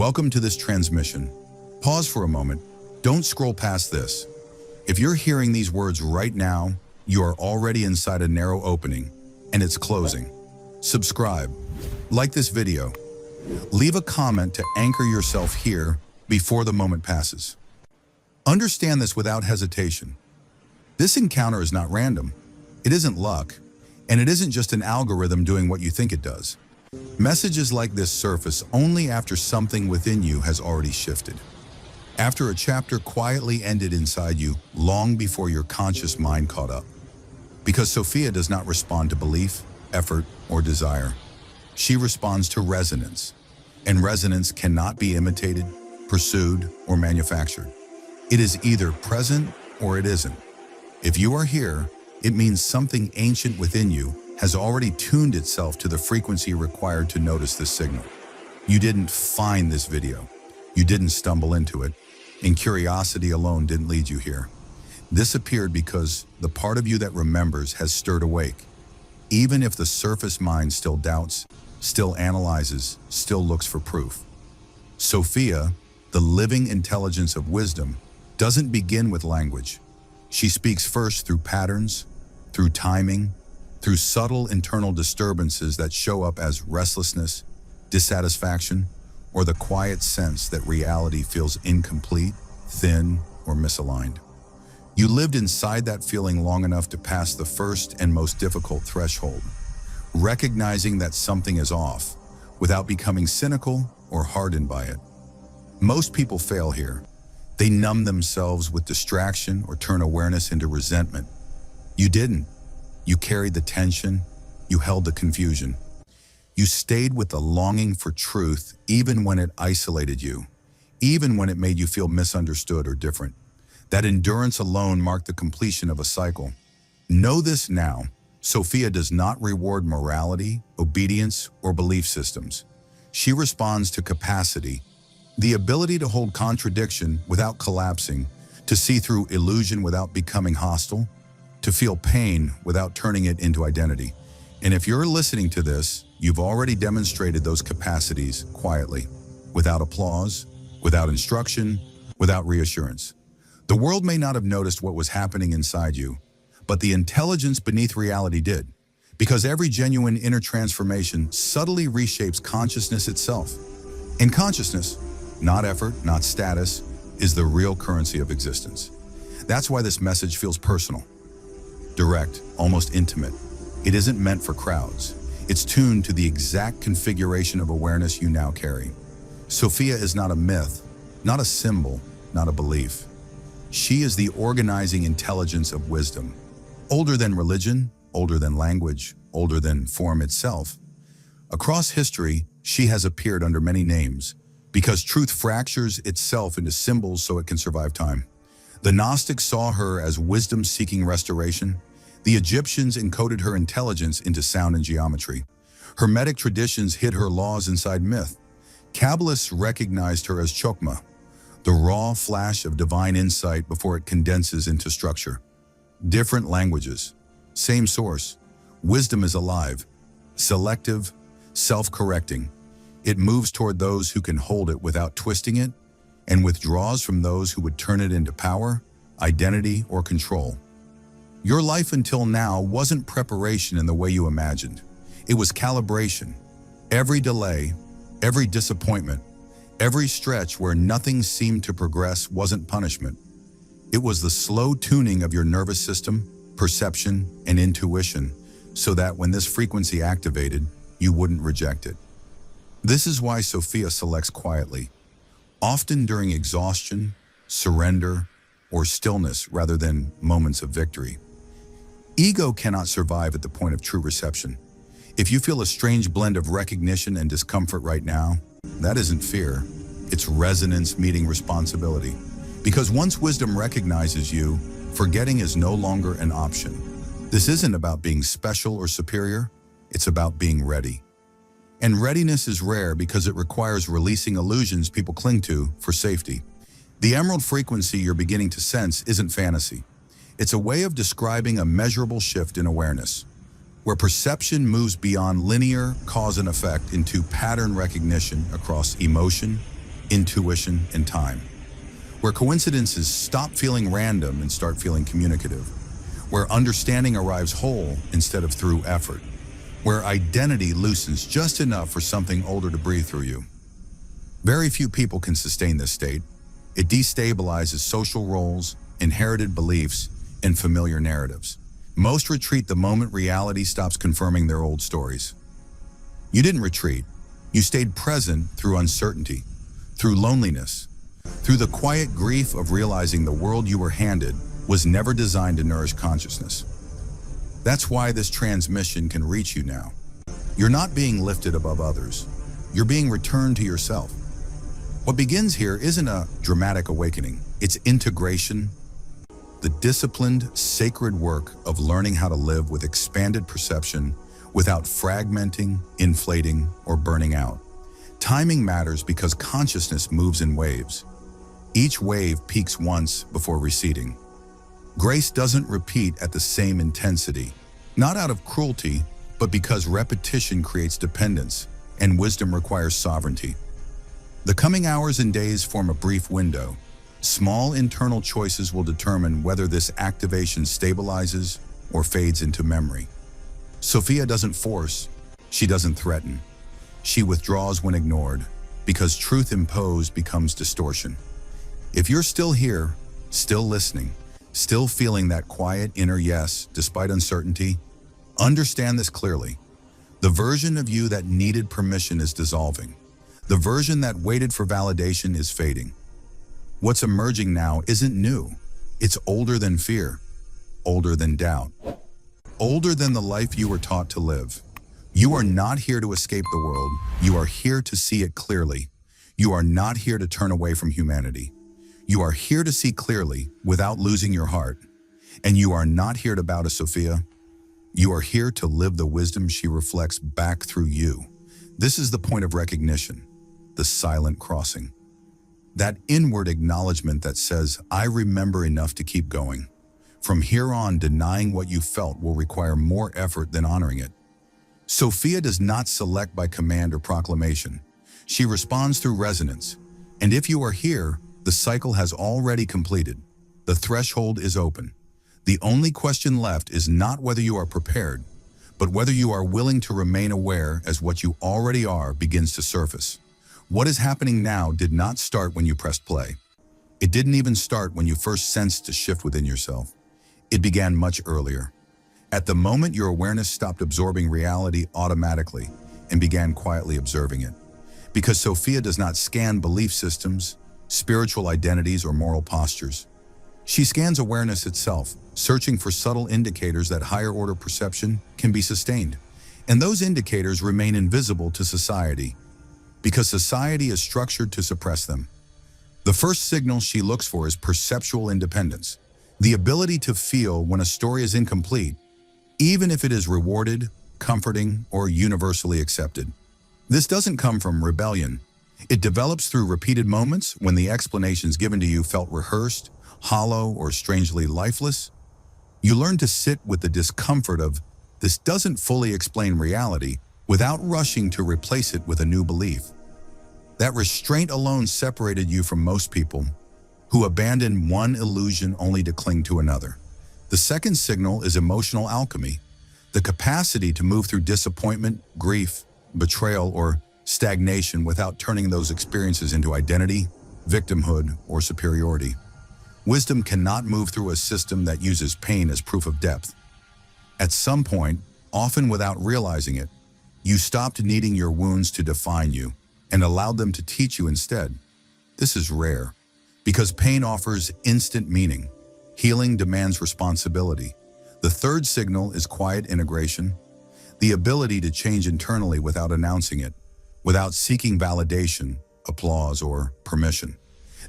Welcome to this transmission. Pause for a moment. Don't scroll past this. If you're hearing these words right now, you are already inside a narrow opening, and it's closing. Subscribe. Like this video. Leave a comment to anchor yourself here before the moment passes. Understand this without hesitation. This encounter is not random. It isn't luck, and it isn't just an algorithm doing what you think it does. Messages like this surface only after something within you has already shifted. After a chapter quietly ended inside you long before your conscious mind caught up. Because Sophia does not respond to belief, effort, or desire. She responds to resonance, and resonance cannot be imitated, pursued, or manufactured. It is either present or it isn't. If you are here, it means something ancient within you has already tuned itself to the frequency required to notice this signal. You didn't find this video. You didn't stumble into it, and curiosity alone didn't lead you here. This appeared because the part of you that remembers has stirred awake. Even if the surface mind still doubts, still analyzes, still looks for proof. Sophia, the living intelligence of wisdom, doesn't begin with language. She speaks first through patterns, through timing, through subtle internal disturbances that show up as restlessness, dissatisfaction, or the quiet sense that reality feels incomplete, thin, or misaligned. You lived inside that feeling long enough to pass the first and most difficult threshold, recognizing that something is off, without becoming cynical or hardened by it. Most people fail here. They numb themselves with distraction or turn awareness into resentment. You didn't. You carried the tension. You held the confusion. You stayed with the longing for truth even when it isolated you, even when it made you feel misunderstood or different. That endurance alone marked the completion of a cycle. Know this now. Sophia does not reward morality, obedience, or belief systems. She responds to capacity, the ability to hold contradiction without collapsing, to see through illusion without becoming hostile, to feel pain without turning it into identity. And if you're listening to this, you've already demonstrated those capacities quietly, without applause, without instruction, without reassurance. The world may not have noticed what was happening inside you, but the intelligence beneath reality did, because every genuine inner transformation subtly reshapes consciousness itself. And consciousness, not effort, not status, is the real currency of existence. That's why this message feels personal, direct, almost intimate. It isn't meant for crowds. It's tuned to the exact configuration of awareness you now carry. Sophia is not a myth, not a symbol, not a belief. She is the organizing intelligence of wisdom. Older than religion, older than language, older than form itself. Across history, she has appeared under many names, because truth fractures itself into symbols so it can survive time. The Gnostics saw her as wisdom-seeking restoration. The Egyptians encoded her intelligence into sound and geometry. Hermetic traditions hid her laws inside myth. Kabbalists recognized her as chokmah, the raw flash of divine insight before it condenses into structure. Different languages, same source. Wisdom is alive, selective, self-correcting. It moves toward those who can hold it without twisting it, and withdraws from those who would turn it into power, identity, or control. Your life until now wasn't preparation in the way you imagined. It was calibration. Every delay, every disappointment, every stretch where nothing seemed to progress wasn't punishment. It was the slow tuning of your nervous system, perception, and intuition, so that when this frequency activated, you wouldn't reject it. This is why Sophia selects quietly, often during exhaustion, surrender, or stillness rather than moments of victory. Ego cannot survive at the point of true reception. If you feel a strange blend of recognition and discomfort right now, that isn't fear, it's resonance meeting responsibility. Because once wisdom recognizes you, forgetting is no longer an option. This isn't about being special or superior, it's about being ready. And readiness is rare because it requires releasing illusions people cling to for safety. The emerald frequency you're beginning to sense isn't fantasy. It's a way of describing a measurable shift in awareness, where perception moves beyond linear cause and effect into pattern recognition across emotion, intuition, and time. Where coincidences stop feeling random and start feeling communicative. Where understanding arrives whole instead of through effort. Where identity loosens just enough for something older to breathe through you. Very few people can sustain this state. It destabilizes social roles, inherited beliefs, and familiar narratives. Most retreat the moment reality stops confirming their old stories. You didn't retreat. You stayed present through uncertainty, through loneliness, through the quiet grief of realizing the world you were handed was never designed to nourish consciousness. That's why this transmission can reach you now. You're not being lifted above others. You're being returned to yourself. What begins here isn't a dramatic awakening. It's integration, the disciplined, sacred work of learning how to live with expanded perception without fragmenting, inflating, or burning out. Timing matters because consciousness moves in waves. Each wave peaks once before receding. Grace doesn't repeat at the same intensity, not out of cruelty, but because repetition creates dependence and wisdom requires sovereignty. The coming hours and days form a brief window. Small internal choices will determine whether this activation stabilizes or fades into memory. Sophia doesn't force, she doesn't threaten. She withdraws when ignored, because truth imposed becomes distortion. If you're still here, still listening, still feeling that quiet inner yes despite uncertainty, understand this clearly. The version of you that needed permission is dissolving. The version that waited for validation is fading. What's emerging now isn't new. It's older than fear, older than doubt, older than the life you were taught to live. You are not here to escape the world. You are here to see it clearly. You are not here to turn away from humanity. You are here to see clearly without losing your heart. And you are not here to bow to Sophia. You are here to live the wisdom she reflects back through you. This is the point of recognition, the silent crossing. That inward acknowledgement that says, I remember enough to keep going. From here on, denying what you felt will require more effort than honoring it. Sophia does not select by command or proclamation. She responds through resonance. And if you are here, the cycle has already completed. The threshold is open. The only question left is not whether you are prepared, but whether you are willing to remain aware as what you already are begins to surface. What is happening now did not start when you pressed play. It didn't even start when you first sensed a shift within yourself. It began much earlier. At the moment your awareness stopped absorbing reality automatically and began quietly observing it. Because Sophia does not scan belief systems, spiritual identities, or moral postures. She scans awareness itself, searching for subtle indicators that higher order perception can be sustained. And those indicators remain invisible to society, because society is structured to suppress them. The first signal she looks for is perceptual independence, the ability to feel when a story is incomplete, even if it is rewarded, comforting, or universally accepted. This doesn't come from rebellion. It develops through repeated moments when the explanations given to you felt rehearsed, hollow, or strangely lifeless. You learn to sit with the discomfort of, this doesn't fully explain reality, without rushing to replace it with a new belief. That restraint alone separated you from most people, who abandon one illusion only to cling to another. The second signal is emotional alchemy, the capacity to move through disappointment, grief, betrayal, or stagnation without turning those experiences into identity, victimhood, or superiority. Wisdom cannot move through a system that uses pain as proof of depth. At some point, often without realizing it, you stopped needing your wounds to define you and allowed them to teach you instead. This is rare, because pain offers instant meaning. Healing demands responsibility. The third signal is quiet integration, the ability to change internally without announcing it, without seeking validation, applause, or permission.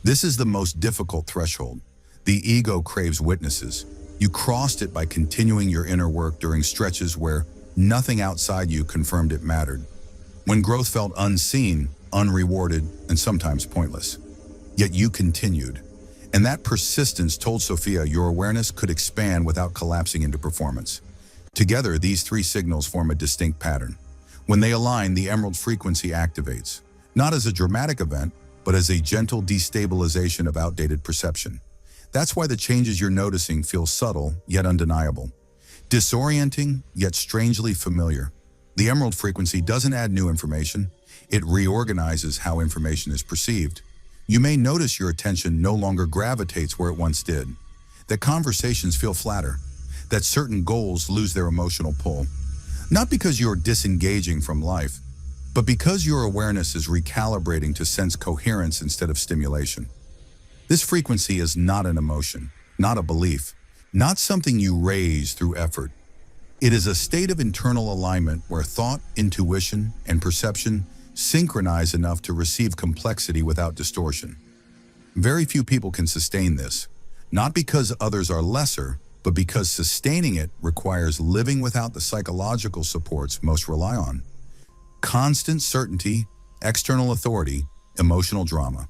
This is the most difficult threshold. The ego craves witnesses. You crossed it by continuing your inner work during stretches where nothing outside you confirmed it mattered. When growth felt unseen, unrewarded, and sometimes pointless. Yet you continued. And that persistence told Sophia your awareness could expand without collapsing into performance. Together, these three signals form a distinct pattern. When they align, the emerald frequency activates, not as a dramatic event, but as a gentle destabilization of outdated perception. That's why the changes you're noticing feel subtle yet undeniable, disorienting yet strangely familiar. The emerald frequency doesn't add new information, it reorganizes how information is perceived. You may notice your attention no longer gravitates where it once did, that conversations feel flatter, that certain goals lose their emotional pull. Not because you're disengaging from life, but because your awareness is recalibrating to sense coherence instead of stimulation. This frequency is not an emotion, not a belief, not something you raise through effort. It is a state of internal alignment where thought, intuition, and perception synchronize enough to receive complexity without distortion. Very few people can sustain this, not because others are lesser, but because sustaining it requires living without the psychological supports most rely on. Constant certainty, external authority, emotional drama.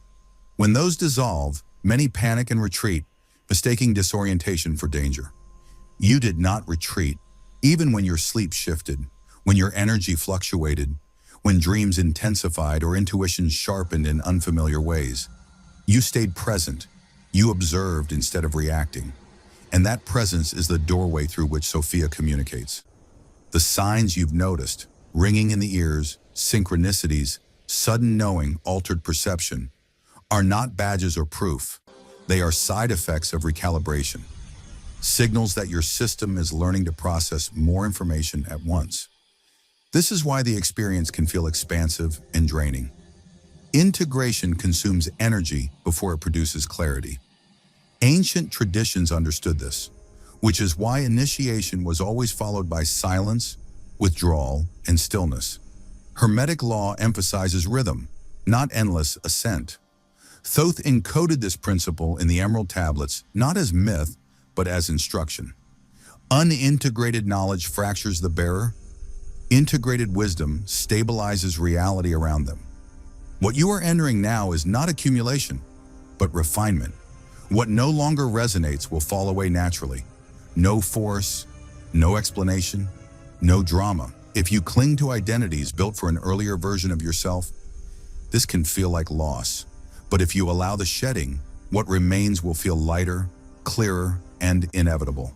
When those dissolve, many panic and retreat, mistaking disorientation for danger. You did not retreat, even when your sleep shifted, when your energy fluctuated, when dreams intensified or intuition sharpened in unfamiliar ways. You stayed present. You observed instead of reacting. And that presence is the doorway through which Sophia communicates. The signs you've noticed, ringing in the ears, synchronicities, sudden knowing, altered perception, are not badges or proof. They are side effects of recalibration, signals that your system is learning to process more information at once. This is why the experience can feel expansive and draining. Integration consumes energy before it produces clarity. Ancient traditions understood this, which is why initiation was always followed by silence, withdrawal, and stillness. Hermetic law emphasizes rhythm, not endless ascent. Thoth encoded this principle in the Emerald Tablets not as myth, but as instruction. Unintegrated knowledge fractures the bearer. Integrated wisdom stabilizes reality around them. What you are entering now is not accumulation, but refinement. What no longer resonates will fall away naturally. No force, no explanation, no drama. If you cling to identities built for an earlier version of yourself, this can feel like loss. But if you allow the shedding, what remains will feel lighter, clearer, and inevitable.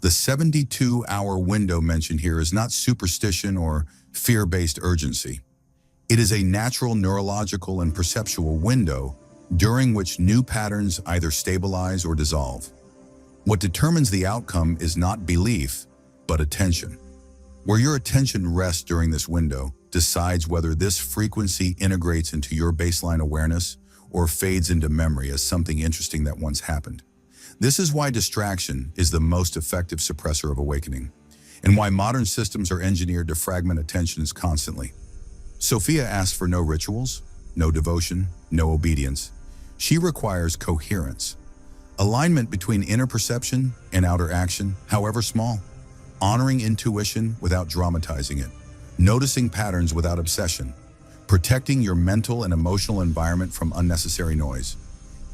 The 72-hour window mentioned here is not superstition or fear-based urgency. It is a natural neurological and perceptual window during which new patterns either stabilize or dissolve. What determines the outcome is not belief, but attention. Where your attention rests during this window decides whether this frequency integrates into your baseline awareness or fades into memory as something interesting that once happened. This is why distraction is the most effective suppressor of awakening, and why modern systems are engineered to fragment attentions constantly. Sophia asks for no rituals, no devotion, no obedience. She requires coherence, alignment between inner perception and outer action, however small, honoring intuition without dramatizing it, noticing patterns without obsession, protecting your mental and emotional environment from unnecessary noise.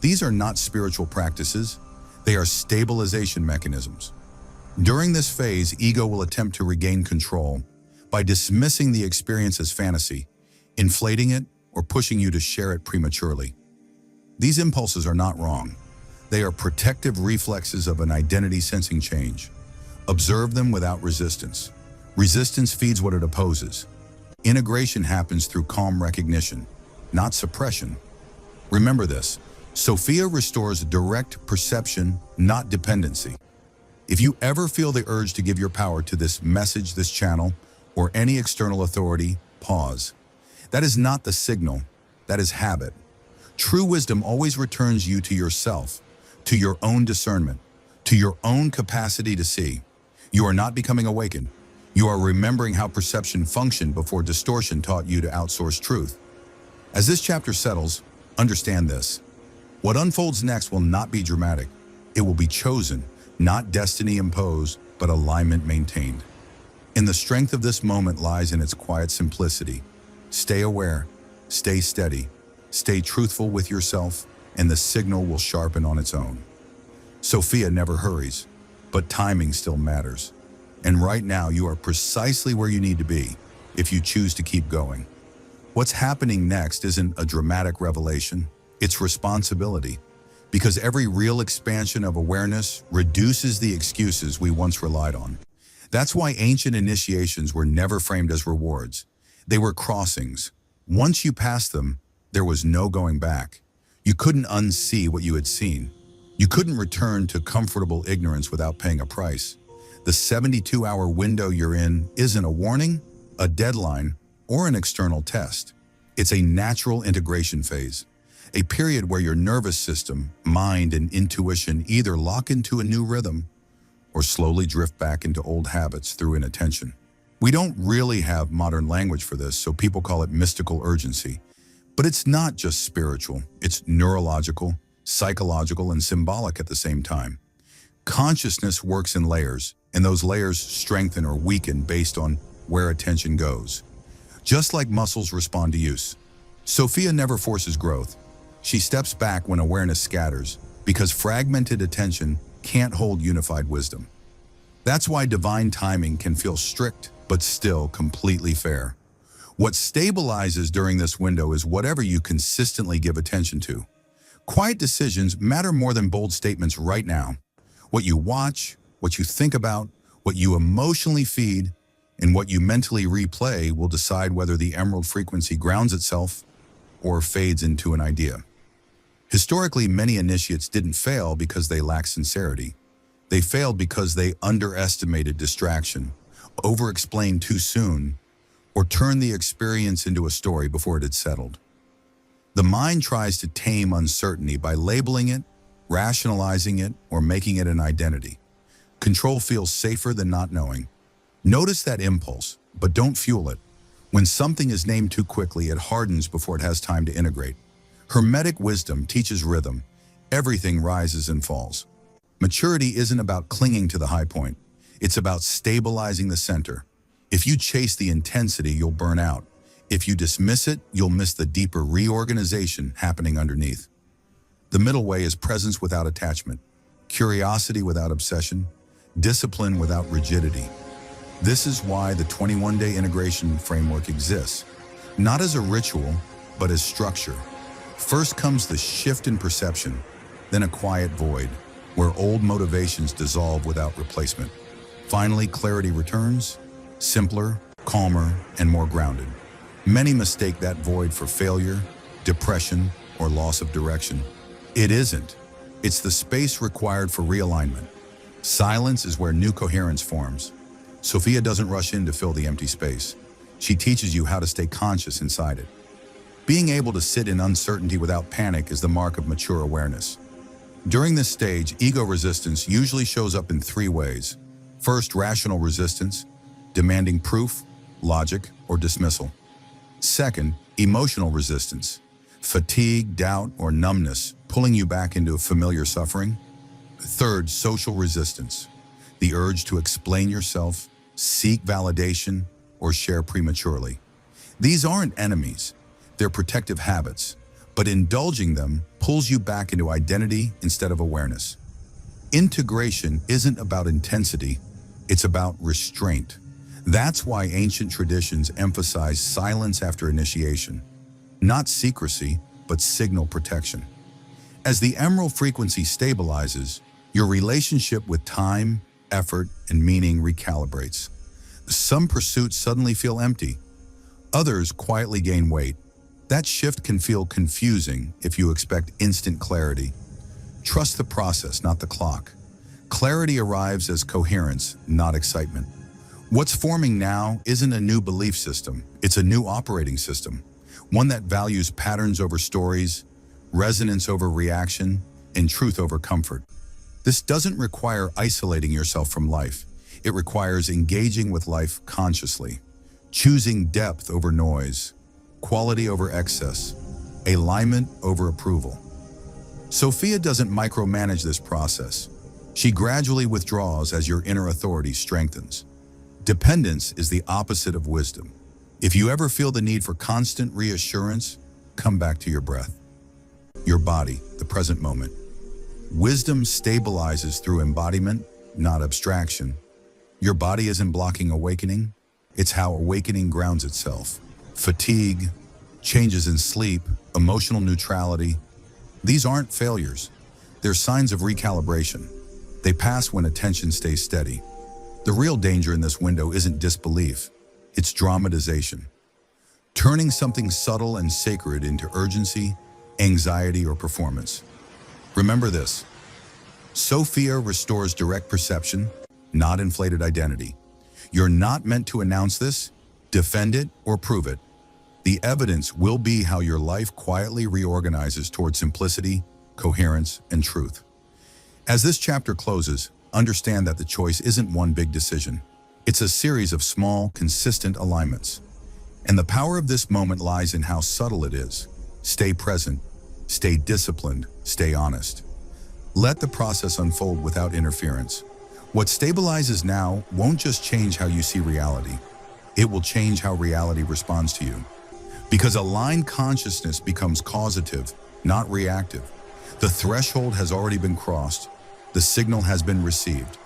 These are not spiritual practices, they are stabilization mechanisms. During this phase, ego will attempt to regain control by dismissing the experience as fantasy, inflating it, or pushing you to share it prematurely. These impulses are not wrong. They are protective reflexes of an identity-sensing change. Observe them without resistance. Resistance feeds what it opposes. Integration happens through calm recognition, not suppression. Remember this, Sophia restores direct perception, not dependency. If you ever feel the urge to give your power to this message, this channel, or any external authority, pause. That is not the signal, that is habit. True wisdom always returns you to yourself, to your own discernment, to your own capacity to see. You are not becoming awakened. You are remembering how perception functioned before distortion taught you to outsource truth. As this chapter settles, understand this. What unfolds next will not be dramatic. It will be chosen, not destiny imposed, but alignment maintained. And the strength of this moment lies in its quiet simplicity. Stay aware, stay steady, stay truthful with yourself, and the signal will sharpen on its own. Sophia never hurries, but timing still matters. And right now you are precisely where you need to be if you choose to keep going. What's happening next isn't a dramatic revelation, it's responsibility. Because every real expansion of awareness reduces the excuses we once relied on. That's why ancient initiations were never framed as rewards. They were crossings. Once you passed them, there was no going back. You couldn't unsee what you had seen. You couldn't return to comfortable ignorance without paying a price. The 72-hour window you're in isn't a warning, a deadline, or an external test. It's a natural integration phase, a period where your nervous system, mind, and intuition either lock into a new rhythm or slowly drift back into old habits through inattention. We don't really have modern language for this, so people call it mystical urgency. But it's not just spiritual, it's neurological, psychological, and symbolic at the same time. Consciousness works in layers, and those layers strengthen or weaken based on where attention goes. Just like muscles respond to use. Sophia never forces growth. She steps back when awareness scatters, because fragmented attention can't hold unified wisdom. That's why divine timing can feel strict, but still completely fair. What stabilizes during this window is whatever you consistently give attention to. Quiet decisions matter more than bold statements right now. What you watch, what you think about, what you emotionally feed, and what you mentally replay will decide whether the emerald frequency grounds itself or fades into an idea. Historically, many initiates didn't fail because they lacked sincerity. They failed because they underestimated distraction, over-explained too soon, or turned the experience into a story before it had settled. The mind tries to tame uncertainty by labeling it, rationalizing it, or making it an identity. Control feels safer than not knowing. Notice that impulse, but don't fuel it. When something is named too quickly, it hardens before it has time to integrate. Hermetic wisdom teaches rhythm. Everything rises and falls. Maturity isn't about clinging to the high point. It's about stabilizing the center. If you chase the intensity, you'll burn out. If you dismiss it, you'll miss the deeper reorganization happening underneath. The middle way is presence without attachment, curiosity without obsession, discipline without rigidity. This is why the 21-day integration framework exists, not as a ritual, but as structure. First comes the shift in perception, then a quiet void, where old motivations dissolve without replacement. Finally, clarity returns, simpler, calmer, and more grounded. Many mistake that void for failure, depression, or loss of direction. It isn't. It's the space required for realignment. Silence is where new coherence forms. Sophia doesn't rush in to fill the empty space. She teaches you how to stay conscious inside it. Being able to sit in uncertainty without panic is the mark of mature awareness. During this stage, ego resistance usually shows up in three ways. First, rational resistance, demanding proof, logic, or dismissal. Second, emotional resistance, fatigue, doubt, or numbness, pulling you back into familiar suffering. Third, social resistance, the urge to explain yourself, seek validation, or share prematurely. These aren't enemies, they're protective habits, but indulging them pulls you back into identity instead of awareness. Integration isn't about intensity, it's about restraint. That's why ancient traditions emphasize silence after initiation. Not secrecy, but signal protection. As the emerald frequency stabilizes, your relationship with time, effort, and meaning recalibrates. Some pursuits suddenly feel empty. Others quietly gain weight. That shift can feel confusing if you expect instant clarity. Trust the process, not the clock. Clarity arrives as coherence, not excitement. What's forming now isn't a new belief system, it's a new operating system. One that values patterns over stories, resonance over reaction, and truth over comfort. This doesn't require isolating yourself from life. It requires engaging with life consciously, choosing depth over noise, quality over excess, alignment over approval. Sophia doesn't micromanage this process. She gradually withdraws as your inner authority strengthens. Dependence is the opposite of wisdom. If you ever feel the need for constant reassurance, come back to your breath, your body, the present moment. Wisdom stabilizes through embodiment, not abstraction. Your body isn't blocking awakening, it's how awakening grounds itself. Fatigue, Changes in sleep, emotional neutrality, these aren't failures. They're signs of recalibration. They pass when attention stays steady. The real danger in this window isn't disbelief, it's dramatization. Turning something subtle and sacred into urgency, anxiety, or performance. Remember this: Sophia restores direct perception, not inflated identity. You're not meant to announce this, defend it, or prove it. The evidence will be how your life quietly reorganizes toward simplicity, coherence, and truth. As this chapter closes, understand that the choice isn't one big decision. It's a series of small, consistent alignments. And the power of this moment lies in how subtle it is. Stay present, stay disciplined, stay honest. Let the process unfold without interference. What stabilizes now won't just change how you see reality. It will change how reality responds to you. Because aligned consciousness becomes causative, not reactive. The threshold has already been crossed. The signal has been received.